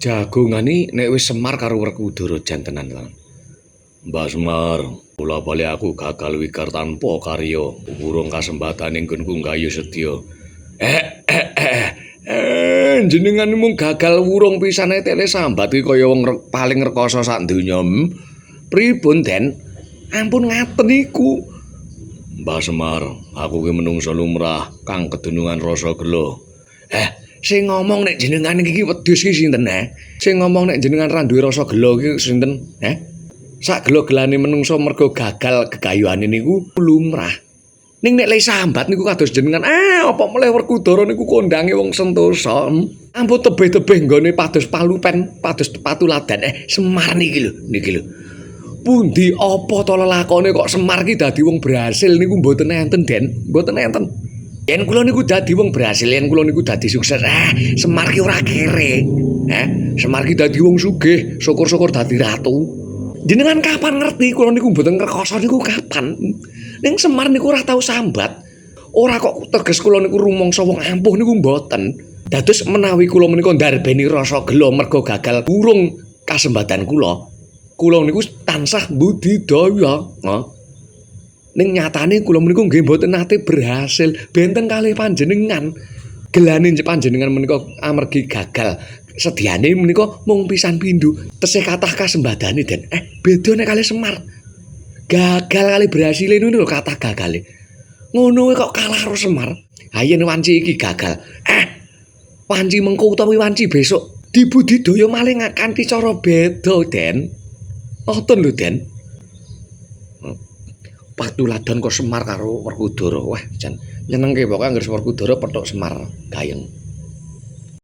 Jagongane nek wis Semar karo Werkudara jan tenan to. Mbah Semar, kula bali aku gagal wikar tanpa karya, urung kasempatan ing nggonku nggayu sedya. Jenengan mung gagal wurung pisane tele sambat iki kaya wong paling rekoso sak donya. Pripun, Den? Ampun ngaten iku. Mbah Semar, aku ki menungsa lumrah kang kedunungan rasa gelo. Sing ngomong nek jenengan iki wedhus ki sinten, Sing ngomong nek jenengan ra duwe rasa gelo ki sinten, Sak gelo-gelane menungsa mergo gagal gegayuhane niku lumrah. Ning nek le sambat niku kados jenengan, apa meleh Werkudara niku kondange wong sentosa. Ampun tebih-tebih nggone pados palupen, pados patuladan. Semar niki lho. Pundi apa to lelakone kok Semar ki dadi wong berhasil niku mboten enten, Den. Mboten enten. Yen kula niku dadi wong berhasil, yen kula niku dadi sukses. Semar ki ora kere. Semar ki dadi wong sugih, syukur-syukur dadi ratu. Jenengan kapan ngerti kula niku mboten ngrekoso niku kapan? Ning Semar niku ora tau sambat. Ora kok teges kula niku rumangsa wong ampuh niku mboten. Dados menawi kula menika ndarbeni rasa gelo mergo gagal urung kasembatan kula. Kula niku tansah budidaya. Ning nyatane kula menika nggih mboten nate berhasil benten kalih panjenengan. Gelane panjenengan menika amargi gagal. Sediane menika mung pisan pindho. Tesih kathah kasembadane, Den. Beda nek kalih Semar. Gagal kali berhasil ini lho kata gagale. Ngono kok kalah karo Semar. Yen wanci iki gagal. Wanci mengko utawi wanci besok dibudidaya malih kanthi cara beda, Den. Ngoten lho, Den. Patuladan kok Semar karo Werkudara. Wah, jan nyenengke pokoke anggere Werkudara petuk Semar gayeng.